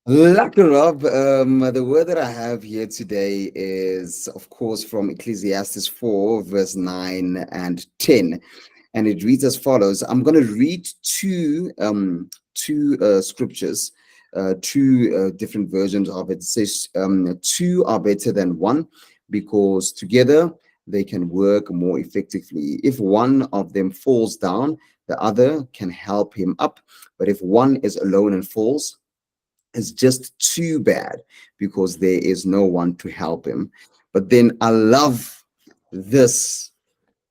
Lucky Rob, the word that I have here today is, of course, from Ecclesiastes 4, verse 9 and 10. And it reads as follows. I'm going to read two scriptures, two different versions of it. It says, two are better than one because together they can work more effectively. If one of them falls down, the other can help him up. But if one is alone and falls, is just too bad because there is no one to help him. But then I love this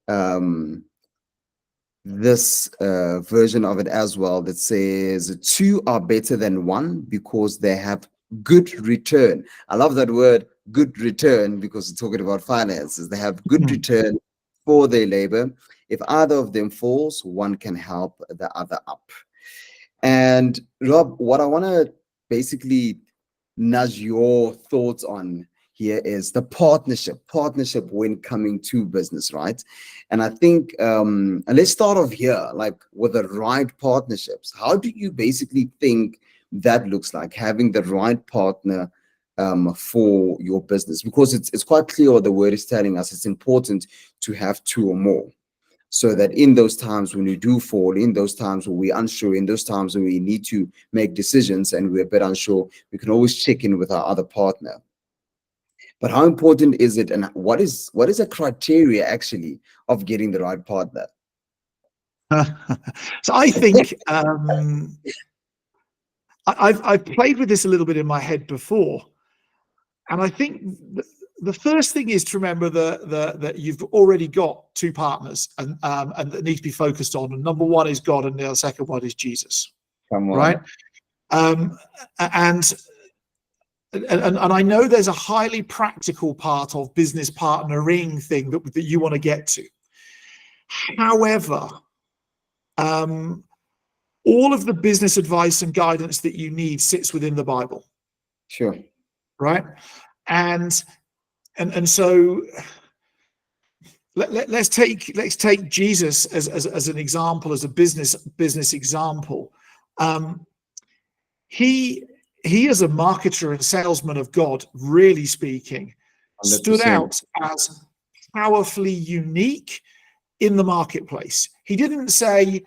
um, version of it as well that says two are better than one because they have good return. I love that word, good return, because it's talking about finances. They have good Hmm. return for their labor. If either of them falls, one can help the other up. And Rob, what I want to basically nudge your thoughts on here is the partnership when coming to business, right? And I think, and let's start off here, like with the right partnerships. How do you basically think that looks like having the right partner for your business? Because it's quite clear what the word is telling us. It's important to have two or more, so that in those times when we do fall, in those times when we're unsure, in those times when we need to make decisions and we're a bit unsure, we can always check in with our other partner. But how important is it, and what is a criteria actually of getting the right partner? So I think I've played with this a little bit in my head before, and I think the first thing is to remember that you've already got two partners and that need to be focused on. And number one is God, and the second one is Jesus, Come right? on. Um, and and I know there's a highly practical part of business partnering thing that you want to get to. However, all of the business advice and guidance that you need sits within the Bible, Sure. right? And so let's take Jesus as an example, as a business example. He as a marketer and salesman of God, really speaking, stood 100%. out as powerfully unique in the marketplace. He didn't say,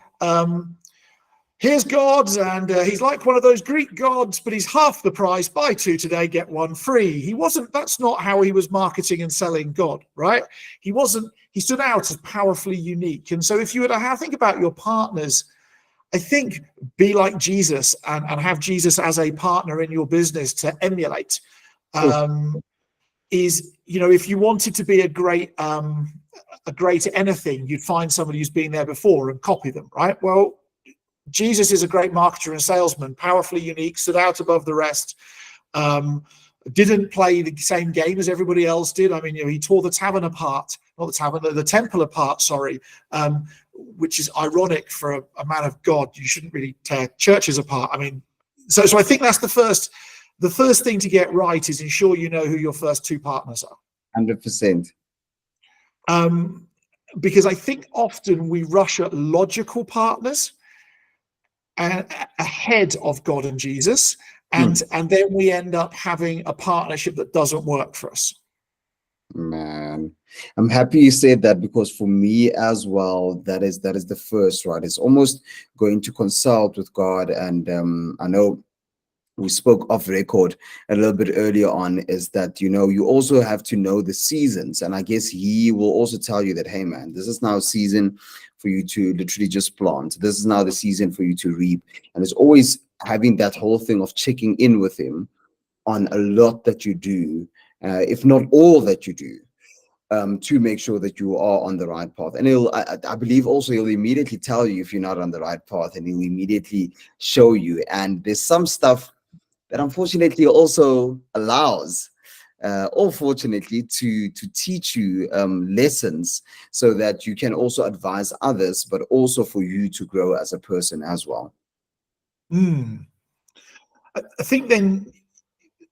here's God, and he's like one of those Greek gods, but he's half the price. Buy two today, get one free. He wasn't. That's not how he was marketing and selling God, right? He wasn't. He stood out as powerfully unique. And so, if you were to think about your partners, I think be like Jesus and have Jesus as a partner in your business to emulate. Sure. Is, if you wanted to be a great at anything, you'd find somebody who's been there before and copy them, right? Well, Jesus is a great marketer and salesman, powerfully unique, stood out above the rest, didn't play the same game as everybody else did. I mean, he tore the tavern apart, not the tavern, the temple apart, sorry, which is ironic for a man of God. You shouldn't really tear churches apart. I mean, so I think that's the first thing to get right, is ensure you know who your first two partners are. 100%. Because I think often we rush at logical partners ahead of God and Jesus, and then we end up having a partnership that doesn't work for us. Man, I'm happy you said that, because for me as well, that is the first, right? It's almost going to consult with God. And I know we spoke off record a little bit earlier on, is that, you also have to know the seasons. And I guess he will also tell you that, hey man, this is now a season for you to literally just plant. This is now the season for you to reap. And it's always having that whole thing of checking in with him on a lot that you do, if not all that you do, to make sure that you are on the right path. And I believe also he'll immediately tell you if you're not on the right path, and he'll immediately show you. And there's some stuff that unfortunately also allows, or fortunately, to teach you lessons, so that you can also advise others, but also for you to grow as a person as well. I think then,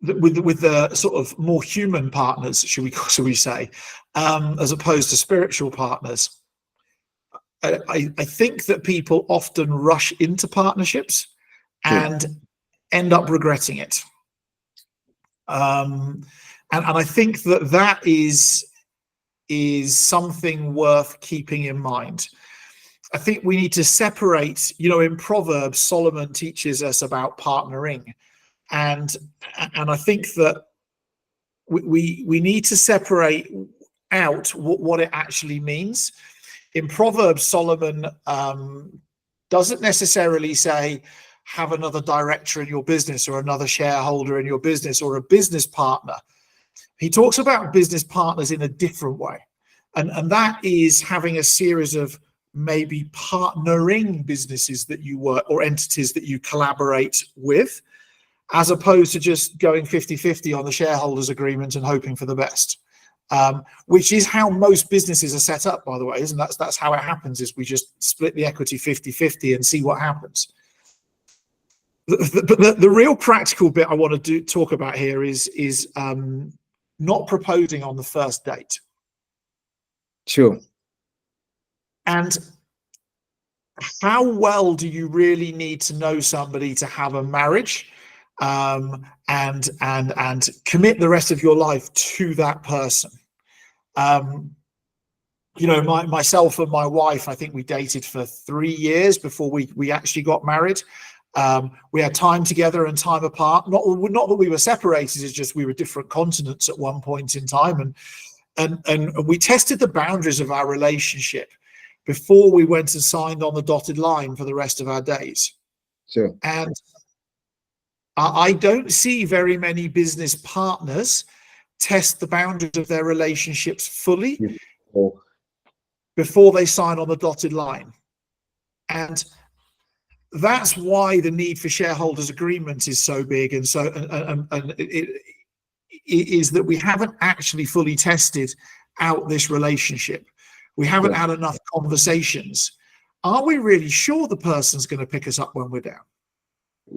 with the sort of more human partners, should we say, as opposed to spiritual partners, I think that people often rush into partnerships, True. and end up regretting it. And I think that is something worth keeping in mind. I think we need to separate, in Proverbs, Solomon teaches us about partnering. And I think that we need to separate out what it actually means. In Proverbs, Solomon doesn't necessarily say have another director in your business or another shareholder in your business or a business partner. He talks about business partners in a different way. And that is having a series of maybe partnering businesses that you work or entities that you collaborate with, as opposed to just going 50-50 on the shareholders agreement and hoping for the best, which is how most businesses are set up, by the way, isn't that? That's how it happens, is we just split the equity 50-50 and see what happens. But the real practical bit I want to talk about here is not proposing on the first date. Sure. And how well do you really need to know somebody to have a marriage and commit the rest of your life to that person? Myself and my wife, I think we dated for 3 years before we actually got married. We had time together and time apart. Not that we were separated, it's just we were different continents at one point in time. And we tested the boundaries of our relationship before we went and signed on the dotted line for the rest of our days. Sure. And I don't see very many business partners test the boundaries of their relationships fully before they sign on the dotted line. And that's why the need for shareholders agreement is so big, and it is that we haven't actually fully tested out this relationship. We haven't had enough conversations. Are we really sure the person's going to pick us up when we're down?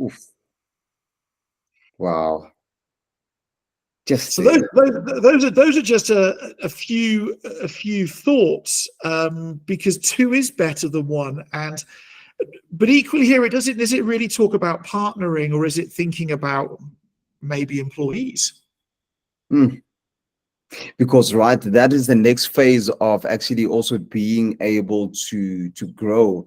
Oof. Wow. Just so those are just a few thoughts, because two is better than one. But equally here, does it really talk about partnering, or is it thinking about maybe employees? Because that is the next phase of actually also being able to grow.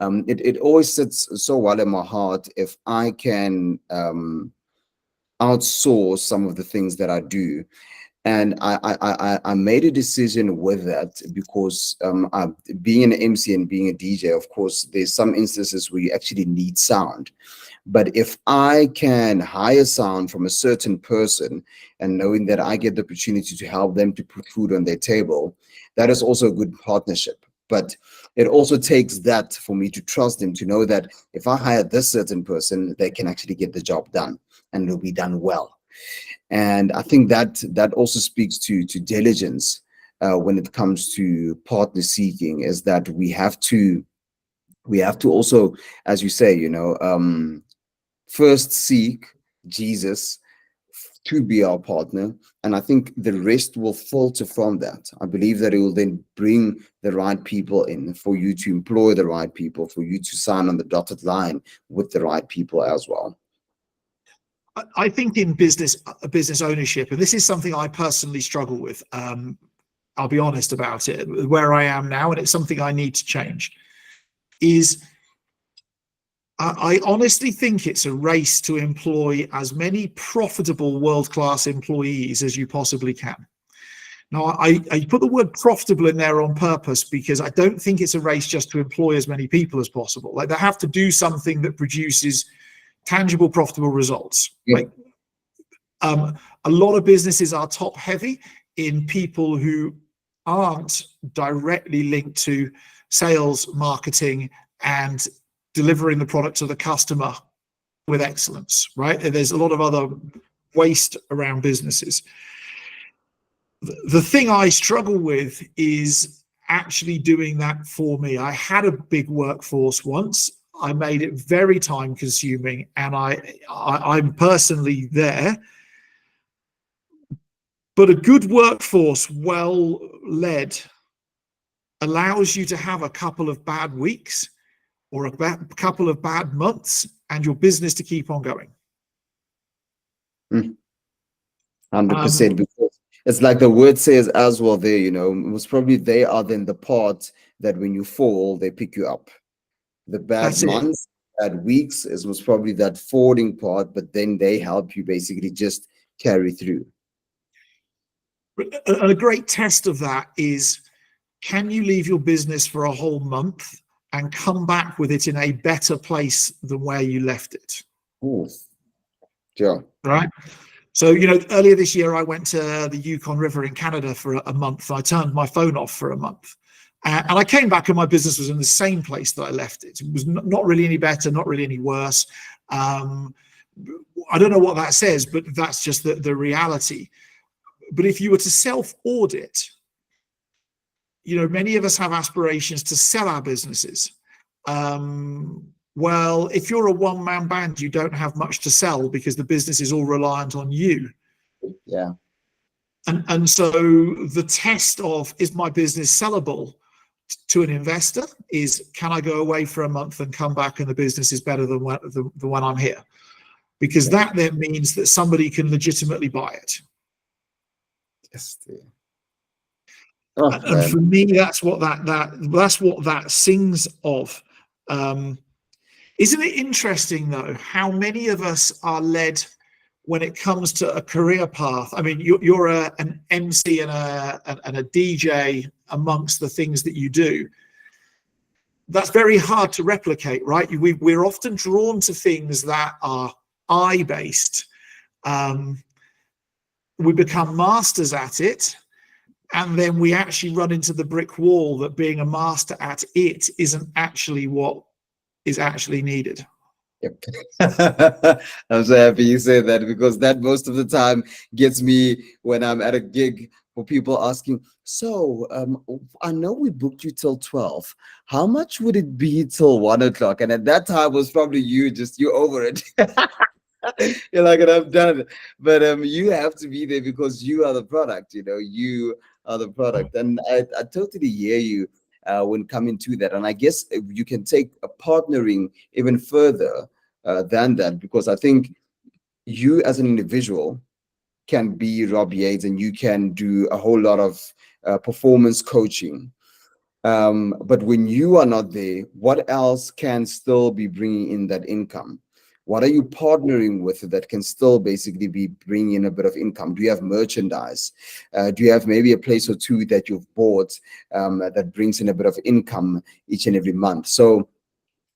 It always sits so well in my heart if I can outsource some of the things that I do. And I made a decision with that because being an MC and being a DJ, of course, there's some instances where you actually need sound. But if I can hire sound from a certain person and knowing that I get the opportunity to help them to put food on their table, that is also a good partnership. But it also takes that for me to trust them, to know that if I hire this certain person, they can actually get the job done and it'll be done well. And I think that also speaks to diligence when it comes to partner seeking, is that we have to also, as you say, first seek Jesus to be our partner, and I think the rest will filter from that. I believe that it will then bring the right people in for you to employ the right people, for you to sign on the dotted line with the right people as well. I think in business ownership, and this is something I personally struggle with, I'll be honest about it, where I am now, and it's something I need to change, is I honestly think it's a race to employ as many profitable world-class employees as you possibly can. Now, I put the word profitable in there on purpose because I don't think it's a race just to employ as many people as possible. Like, they have to do something that produces tangible, profitable results. Yeah. Like, a lot of businesses are top heavy in people who aren't directly linked to sales, marketing, and delivering the product to the customer with excellence, right? There's a lot of other waste around businesses. The thing I struggle with is actually doing that for me. I had a big workforce once. I made it very time consuming, and I'm personally there. But a good workforce, well led, allows you to have a couple of bad weeks or a couple of bad months and your business to keep on going. Mm, 100%, because it's like the word says as well there, most probably they are then the part that when you fall, they pick you up. The bad That's it. months, bad weeks is most probably that falling part, but then they help you basically just carry through. A great test of that is, can you leave your business for a whole month and come back with it in a better place than where you left it? Ooh, sure. Right. So, earlier this year, I went to the Yukon River in Canada for a month. I turned my phone off for a month. And I came back and my business was in the same place that I left it. It was not really any better, not really any worse. I don't know what that says, but that's just the reality. But if you were to self-audit, many of us have aspirations to sell our businesses. Well, if you're a one-man band, you don't have much to sell because the business is all reliant on you. Yeah. And so the test of, is my business sellable to an investor, is, can I go away for a month and come back and the business is better than when I'm here? Because that then means that somebody can legitimately buy it. Yes. And for me, that's what that sings of. Isn't it interesting, though, how many of us are led when it comes to a career path? I mean, you're an MC and a DJ amongst the things that you do. That's very hard to replicate, right? We're often drawn to things that are eye-based. We become masters at it, and then we actually run into the brick wall that being a master at it isn't actually what is actually needed. Yep. I'm so happy you said that, because that most of the time gets me when I'm at a gig, for people asking, so I know we booked you till 12. How much would it be till 1 o'clock? And at that time was probably you over it. You're like, and I'm done. But you have to be there because you are the product, you are the product. And I totally hear you when coming to that. And I guess you can take a partnering even further than that, because I think you as an individual can be Rob Yates and you can do a whole lot of performance coaching. But when you are not there, what else can still be bringing in that income? What are you partnering with that can still basically be bringing in a bit of income? Do you have merchandise? Do you have maybe a place or two that you've bought that brings in a bit of income each and every month? So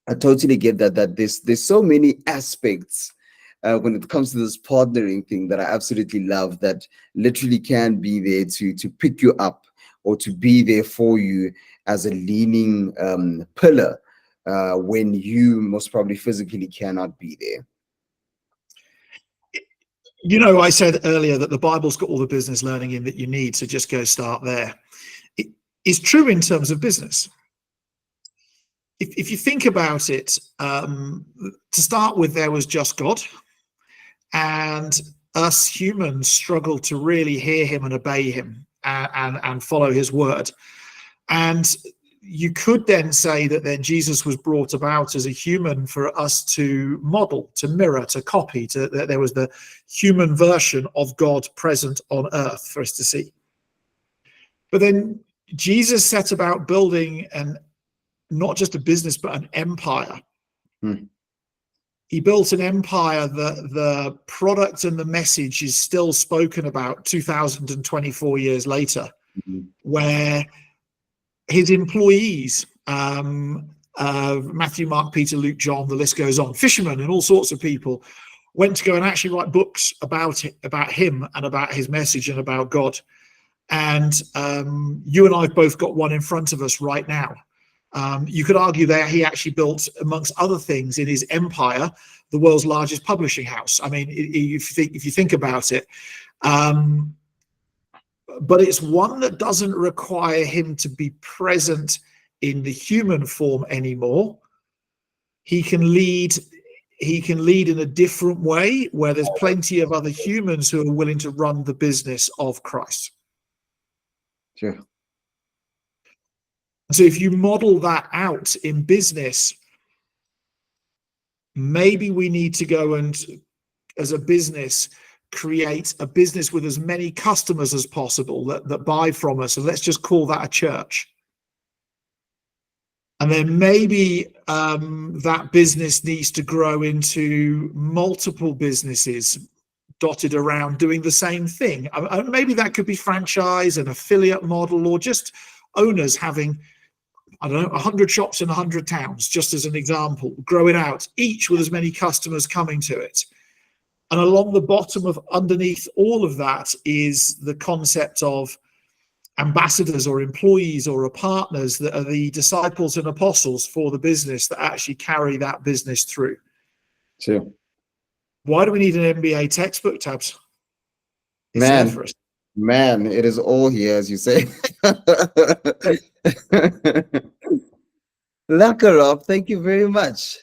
I totally get that there's so many aspects when it comes to this partnering thing that I absolutely love, that literally can be there to pick you up or to be there for you as a leaning pillar when you most probably physically cannot be there. I said earlier that the Bible's got all the business learning in that you need, so just go start there. It is true in terms of business. If you think about it, to start with, there was just God, and us humans struggle to really hear him and obey him and follow his word. And you could then say that then Jesus was brought about as a human for us to model, to mirror, to copy, that there was the human version of God present on earth for us to see. But then Jesus set about building not just a business, but an empire. He built an empire that the product and the message is still spoken about 2024 years later, where his employees, Matthew, Mark, Peter, Luke, John, the list goes on, fishermen and all sorts of people, went to go and actually write books about it, about him and about his message and about God. And you and I have both got one in front of us right now. You could argue that he actually built, amongst other things, in his empire, the world's largest publishing house. I mean, if you think about it, but it's one that doesn't require him to be present in the human form anymore. He can lead in a different way, where there's plenty of other humans who are willing to run the business of Christ. Sure. So if you model that out in business, maybe we need to go and, as a business, create a business with as many customers as possible that buy from us, and let's just call that a church. And then maybe that business needs to grow into multiple businesses dotted around doing the same thing. Maybe that could be franchise, an affiliate model, or just owners having, I don't know, 100 shops in 100 towns, just as an example. Grow it out, each with as many customers coming to it. And along the bottom of underneath all of that is the concept of ambassadors or employees or partners that are the disciples and apostles for the business that actually carry that business through. Sure. Why do we need an MBA textbook, Tabs? It's there for us. Man, it is all here, as you say. Lacquer up. Thank you very much.